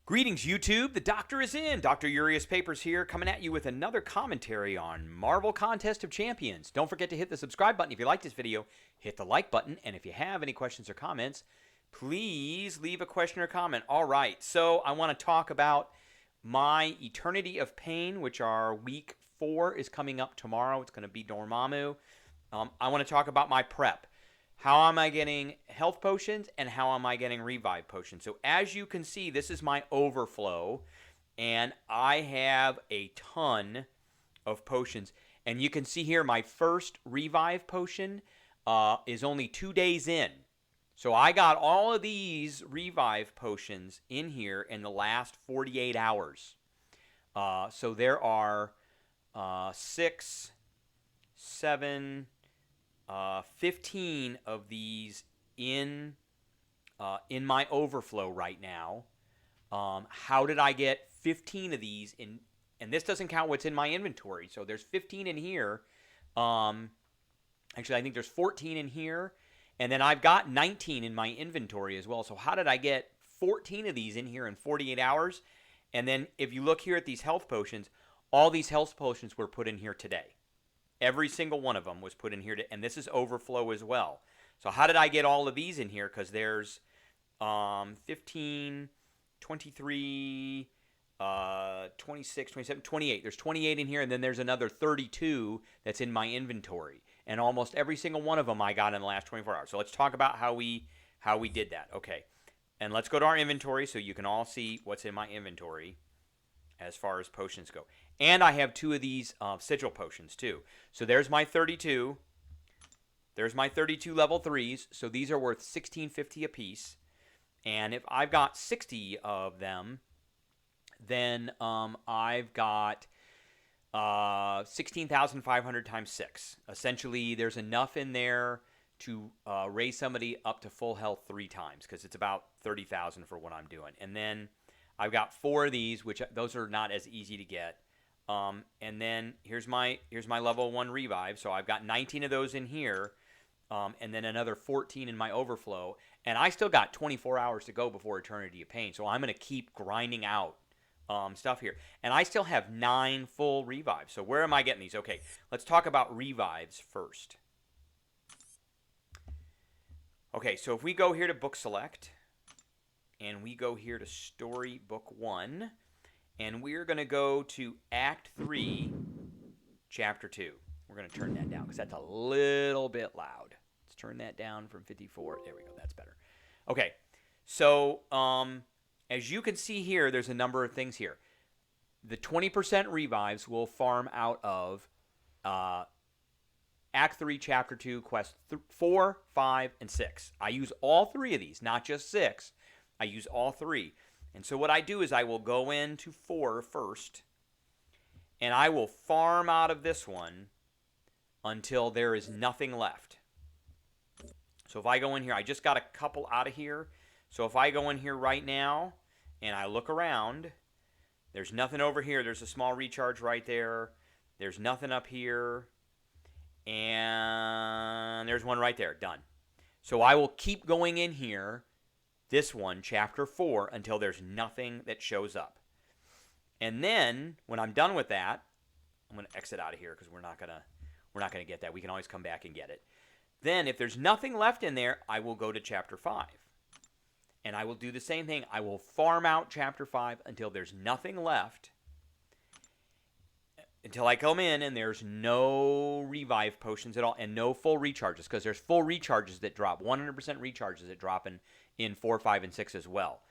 Greetings, YouTube. The doctor is in. Dr. Urias Papers here, coming at you with another commentary on Marvel Contest of Champions. Don't forget to hit the subscribe button if you like this video. Hit the like button, and if you have any questions or comments, please leave a question or comment. All right, so I want to talk about my Eternity of Pain, which our week 4 is coming up tomorrow. It's going to be Dormammu. I want to talk about my prep. How am I getting health potions and how am I getting revive potions? So as you can see, this is my overflow, and I have a ton of potions. And you can see here my first revive potion is only 2 days in. So I got all of these revive potions in here in the last 48 hours. So there are 6, 7... 15 of these in my overflow right now. How did I get 15 of these in? And this doesn't count what's in my inventory. So there's 15 in here. Actually, I think there's 14 in here. And then I've got 19 in my inventory as well. So how did I get 14 of these in here in 48 hours? And then if you look here at these health potions, all these health potions were put in here today. Every single one of them was put in here, and this is overflow as well. So how did I get all of these in here? Because there's 15, 23, 26, 27, 28. There's 28 in here, and then there's another 32 that's in my inventory. And almost every single one of them I got in the last 24 hours. So let's talk about how we did that. Okay, and let's go to our inventory so you can all see what's in my inventory as far as potions go. And I have 2 of these sigil potions too. So there's my 32. There's my 32 level 3s. So these are worth $16.50 a piece. And if I've got 60 of them, then I've got 16,500 times 6. Essentially, there's enough in there to raise somebody up to full health 3 times, because it's about 30,000 for what I'm doing. And then I've got 4 of these, which those are not as easy to get. And then here's my level 1 revive. So I've got 19 of those in here, and then another 14 in my overflow. And I still got 24 hours to go before Eternity of Pain. So I'm going to keep grinding out stuff here. And I still have 9 full revives. So where am I getting these? Okay, let's talk about revives first. Okay, so if we go here to Book Select, and we go here to Story Book 1, and we're going to go to Act 3, Chapter 2. We're going to turn that down because that's a little bit loud. Let's turn that down from 54. There we go. That's better. Okay, so as you can see here, there's a number of things here. The 20% revives will farm out of Act 3, Chapter 2, Quest 4, 5, and 6. I use all 3 of these, not just 6. I use all 3. And so what I do is I will go into 4 first, and I will farm out of this one until there is nothing left. So if I go in here, I just got a couple out of here. So if I go in here right now and I look around, there's nothing over here. There's a small recharge right there. There's nothing up here. And there's one right there. Done. So I will keep going in here, this one, Chapter 4, until there's nothing that shows up. And then, when I'm done with that, I'm going to exit out of here because we're not gonna get that. We can always come back and get it. Then, if there's nothing left in there, I will go to Chapter 5. And I will do the same thing. I will farm out Chapter 5 until there's nothing left. Until I come in and there's no revive potions at all and no full recharges, because there's full recharges that drop, 100% recharges that drop in 4, 5, and 6 as well.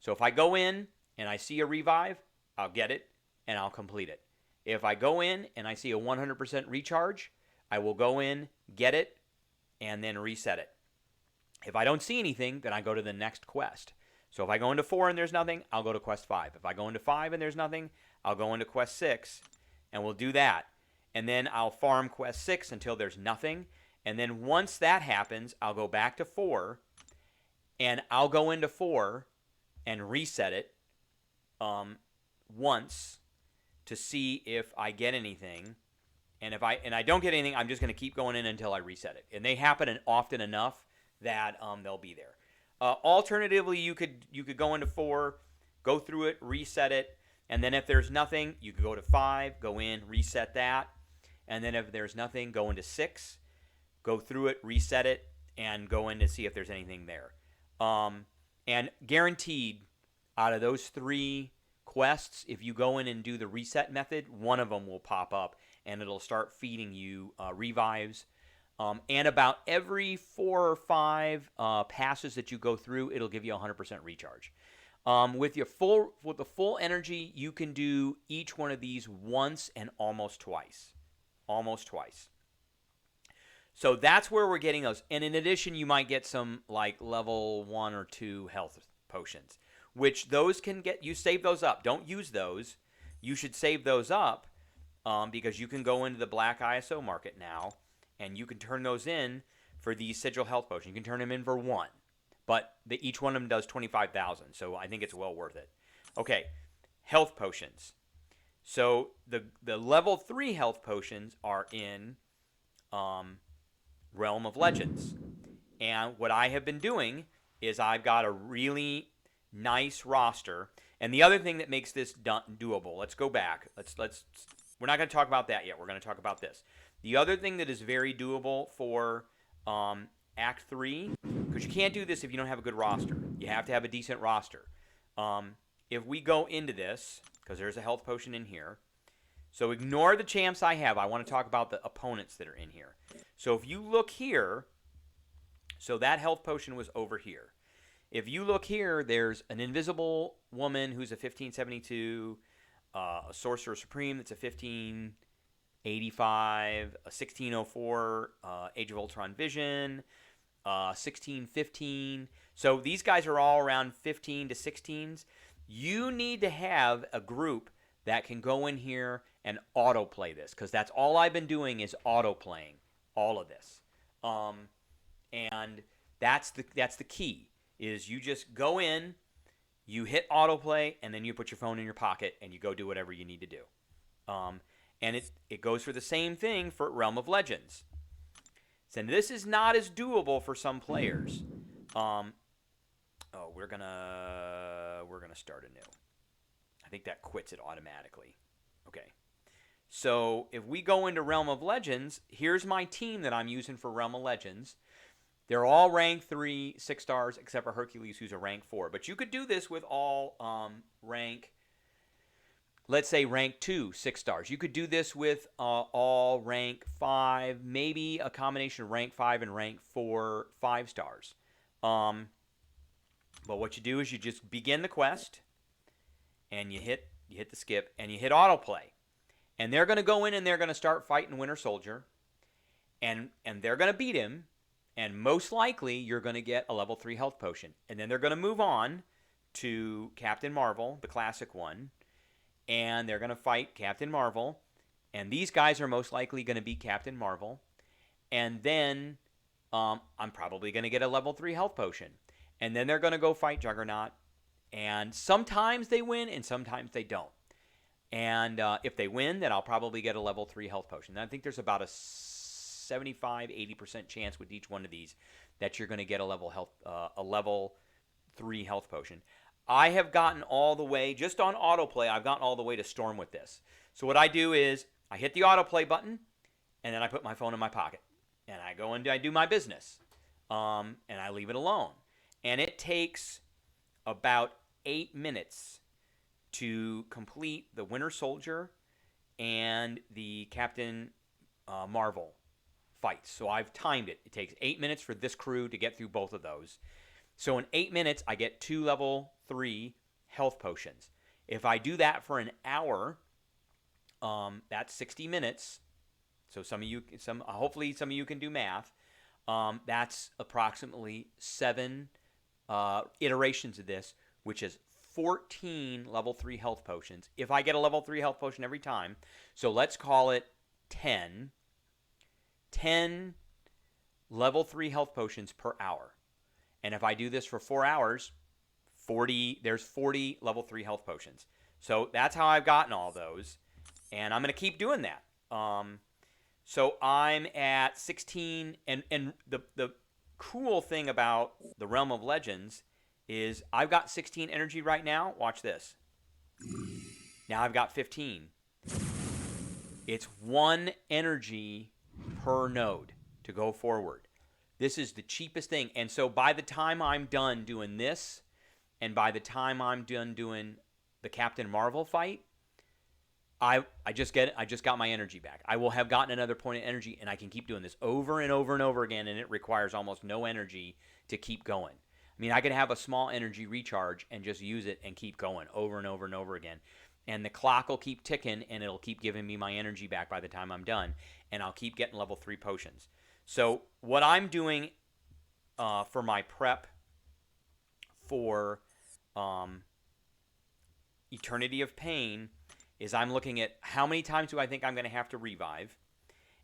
So if I go in and I see a revive, I'll get it and I'll complete it. If I go in and I see a 100% recharge, I will go in, get it, and then reset it. If I don't see anything, then I go to the next quest. So if I go into 4 and there's nothing, I'll go to Quest 5. If I go into 5 and there's nothing, I'll go into Quest 6. And we'll do that. And then I'll farm Quest 6 until there's nothing. And then once that happens, I'll go back to 4. And I'll go into 4 and reset it once to see if I get anything. And if I don't get anything, I'm just going to keep going in until I reset it. And they happen often enough that they'll be there. Alternatively, you could go into 4, go through it, reset it, and then if there's nothing, you can go to 5, go in, reset that, and then if there's nothing, go into 6, go through it, reset it, and go in to see if there's anything there. And guaranteed, out of those 3 quests, if you go in and do the reset method, one of them will pop up, and it'll start feeding you revives. And about every 4 or 5 passes that you go through, it'll give you 100% recharge. With the full energy, you can do each one of these once and almost twice. Almost twice. So that's where we're getting those. And in addition, you might get some like level 1 or 2 health potions, which those can get, you save those up. Don't use those. You should save those up because you can go into the black ISO market now and you can turn those in for these sigil health potions. You can turn them in for 1. But each one of them does 25,000, so I think it's well worth it. Okay, health potions. So the level 3 health potions are in Realm of Legends. And what I have been doing is I've got a really nice roster. And the other thing that makes this doable, let's go back. We're not going to talk about that yet. We're going to talk about this. The other thing that is very doable for Act 3, because you can't do this if you don't have a good roster. You have to have a decent roster. If we go into this, because there's a health potion in here, so ignore the champs I have. I want to talk about the opponents that are in here. So if you look here, so that health potion was over here. If you look here, there's an invisible woman who's a 1572, a sorcerer supreme that's a 1585, a 1604, Age of Ultron vision, 1615. So these guys are all around 15 to 16s. You need to have a group that can go in here and autoplay this, because that's all I've been doing is autoplaying all of this. And that's the key, is you just go in, you hit autoplay, and then you put your phone in your pocket and you go do whatever you need to do. And it goes for the same thing for Realm of Legends. So this is not as doable for some players. We're gonna start anew. I think that quits it automatically. Okay. So if we go into Realm of Legends, here's my team that I'm using for Realm of Legends. They're all rank 3, 6 stars, except for Hercules, who's a rank 4. But you could do this with all let's say rank 2, 6 stars. You could do this with all rank 5, maybe a combination of rank 5 and rank 4, 5 stars. But what you do is you just begin the quest, and you hit the skip, and you hit autoplay. And they're going to go in and they're going to start fighting Winter Soldier, and they're going to beat him, and most likely you're going to get a level 3 health potion. And then they're going to move on to Captain Marvel, the classic one, and they're going to fight Captain Marvel, and these guys are most likely going to beat Captain Marvel, and then I'm probably going to get a level 3 health potion. And then they're going to go fight Juggernaut, and sometimes they win and sometimes they don't. And if they win, then I'll probably get a level 3 health potion. And I think there's about a 75-80% chance with each one of these that you're going to get a level 3 health potion. I have gotten all the way, just on autoplay, I've gotten all the way to Storm with this. So what I do is I hit the autoplay button, and then I put my phone in my pocket. And I go and I do my business. And I leave it alone. And it takes about 8 minutes to complete the Winter Soldier and the Captain Marvel fights. So I've timed it. It takes 8 minutes for this crew to get through both of those. So in 8 minutes, I get 2 level 3 health potions. If I do that for an hour, that's 60 minutes. So hopefully some of you can do math. That's approximately 7 iterations of this, which is 14 level 3 health potions. If I get a level 3 health potion every time, so let's call it 10 level 3 health potions per hour. And if I do this for 4 hours, there's 40 level 3 health potions. So that's how I've gotten all those. And I'm going to keep doing that. So I'm at 16. And the cool thing about the Realm of Legends is I've got 16 energy right now. Watch this. Now I've got 15. It's 1 energy per node to go forward. This is the cheapest thing. And so by the time I'm done doing this, and by the time I'm done doing the Captain Marvel fight, I just got my energy back. I will have gotten another point of energy, and I can keep doing this over and over and over again, and it requires almost no energy to keep going. I mean, I could have a small energy recharge and just use it and keep going over and over and over again. And the clock will keep ticking, and it'll keep giving me my energy back by the time I'm done, and I'll keep getting level 3 potions. So what I'm doing for my prep for Eternity of Pain is I'm looking at how many times do I think I'm going to have to revive,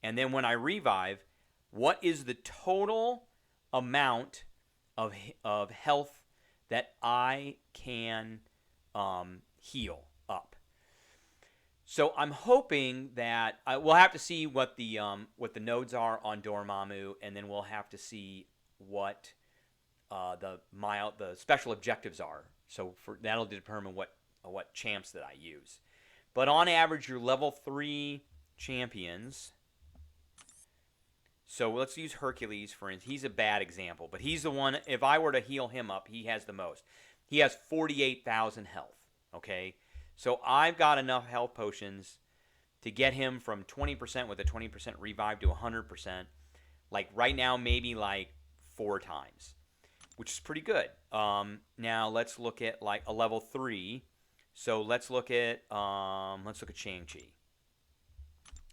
and then when I revive, what is the total amount of health that I can heal up. So I'm hoping that we'll have to see what the nodes are on Dormammu, and then we'll have to see what the special objectives are. So that'll determine what champs that I use. But on average, your level 3 champions. So let's use Hercules for instance. He's a bad example, but he's the one. If I were to heal him up, he has the most. He has 48,000 health. Okay, so I've got enough health potions to get him from 20% with a 20% revive to 100%. Like right now, maybe like 4 times, which is pretty good. Now let's look at like a level 3. So let's look at Shang-Chi.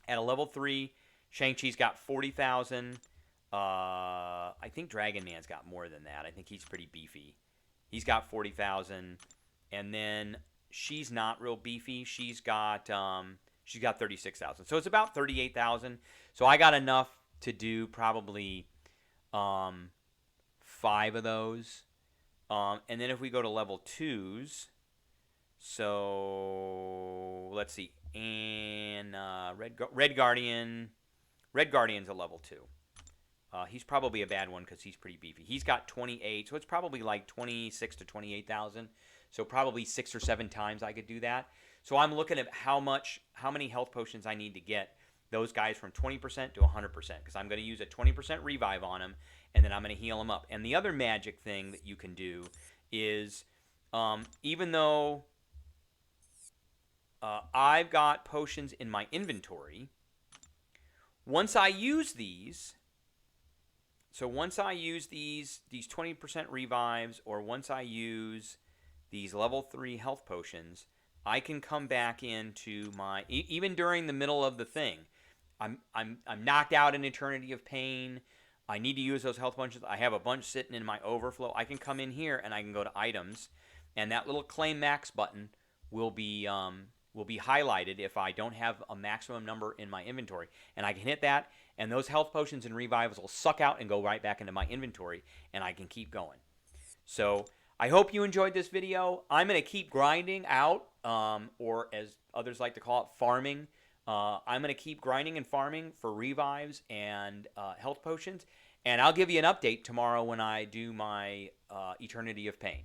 At a level 3, Shang-Chi's got 40,000. I think Dragon Man's got more than that. I think he's pretty beefy. He's got 40,000, and then she's not real beefy. She's got 36,000. So it's about 38,000. So I got enough to do probably 5 of those. And then if we go to level 2s, so let's see, and Red Guardian's a level 2. He's probably a bad one because he's pretty beefy. He's got 28, so it's probably like 26 to 28,000. So probably 6 or 7 times I could do that. So I'm looking at how many health potions I need to get those guys from 20% to 100%, because I'm going to use a 20% revive on them, and then I'm going to heal them up. And the other magic thing that you can do is, even though I've got potions in my inventory, once I use these, once I use these 20% revives, or once I use these level 3 health potions, I can come back into my, even during the middle of the thing, I'm knocked out in Eternity of Pain, I need to use those health potions, I have a bunch sitting in my overflow, I can come in here and I can go to items, and that little claim max button will be highlighted if I don't have a maximum number in my inventory, and I can hit that, and those health potions and revives will suck out and go right back into my inventory, and I can keep going. So I hope you enjoyed this video. I'm going to keep grinding out, or as others like to call it, farming. I'm going to keep grinding and farming for revives and health potions, and I'll give you an update tomorrow when I do my Eternity of Pain.